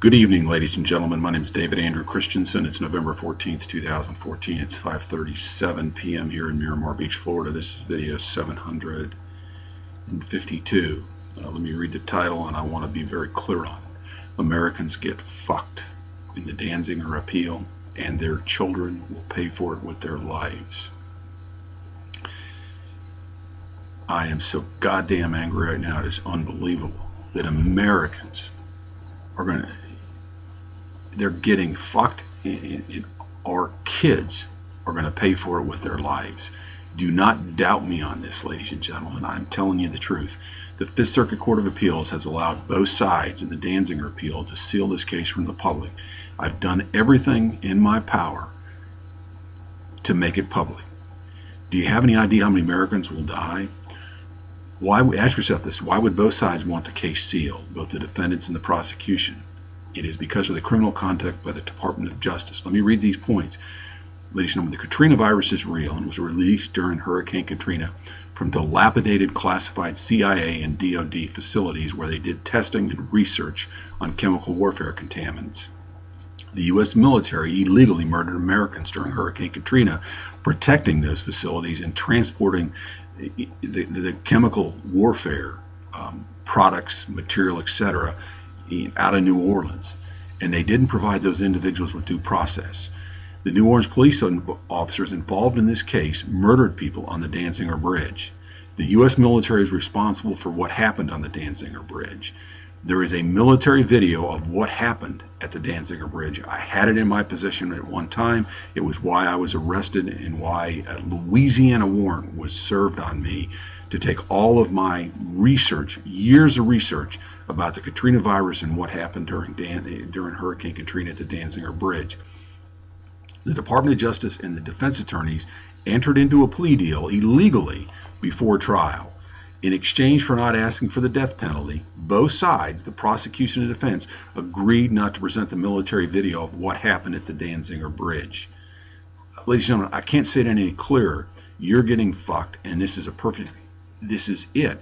Good evening, ladies and gentlemen. My name is David Andrew Christensen. It's November 14th, 2014. It's 5:37 p.m. here in Miramar Beach, Florida. This is video 752. Let me read the title, and I want to be very clear on it. Americans get fucked in the Danziger Appeal, and their children will pay for it with their lives. I am so goddamn angry right now. It is unbelievable that Americans are they're getting fucked, and our kids are going to pay for it with their lives. Do not doubt me on this, ladies and gentlemen. I'm telling you the truth. The Fifth Circuit Court of Appeals has allowed both sides in the Danziger Appeal to seal this case from the public. I've done everything in my power to make it public. Do you have any idea how many Americans will die? Ask yourself this: why would both sides want the case sealed, both the defendants and the prosecution? It is because of the criminal conduct by the Department of Justice. Let me read these points. Ladies and gentlemen, the Katrina virus is real and was released during Hurricane Katrina from dilapidated classified CIA and DoD facilities where they did testing and research on chemical warfare contaminants. The U.S. military illegally murdered Americans during Hurricane Katrina, protecting those facilities and transporting the chemical warfare products, material, etc., out of New Orleans, and they didn't provide those individuals with due process. The New Orleans police officers involved in this case murdered people on the Danziger Bridge. The U.S. military is responsible for what happened on the Danziger Bridge. There is a military video of what happened at the Danziger Bridge. I had it in my possession at one time. It was why I was arrested and why a Louisiana warrant was served on me to take all of my research, years of research about the Katrina virus and what happened during Hurricane Katrina at the Danziger Bridge. The Department of Justice and the defense attorneys entered into a plea deal illegally before trial. In exchange for not asking for the death penalty, both sides, the prosecution and defense, agreed not to present the military video of what happened at the Danziger Bridge. Ladies and gentlemen, I can't say it any clearer. You're getting fucked, and this is it.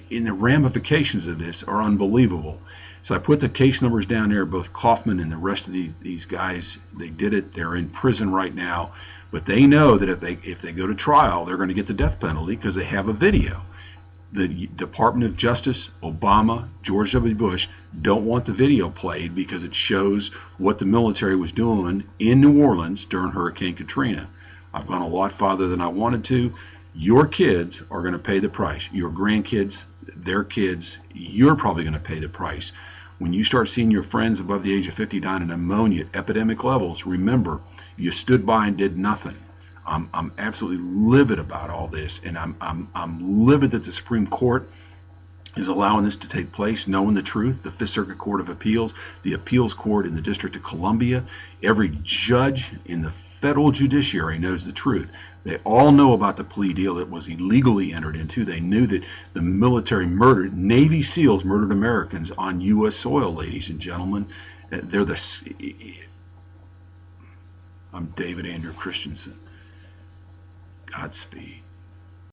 And the ramifications of this are unbelievable. So I put the case numbers down there, both Kaufman and the rest of these guys. They did it. They're in prison right now, but they know that if they go to trial, they're going to get the death penalty because they have a video. The Department of Justice, Obama, George W. Bush don't want the video played because it shows what the military was doing in New Orleans during Hurricane Katrina. I've gone a lot farther than I wanted to. Your kids are going to pay the price. Your grandkids, their kids, you're probably going to pay the price. When you start seeing your friends above the age of 50 dying of pneumonia at epidemic levels, remember, you stood by and did nothing. I'm absolutely livid about all this, and I'm livid that the Supreme Court is allowing this to take place, knowing the truth. The Fifth Circuit Court of Appeals, the Appeals Court in the District of Columbia, every judge in the federal judiciary knows the truth. They all know about the plea deal that was illegally entered into. They knew that the military murdered, Navy SEALs murdered Americans on U.S. soil, ladies and gentlemen. I'm David Andrew Christensen. Godspeed.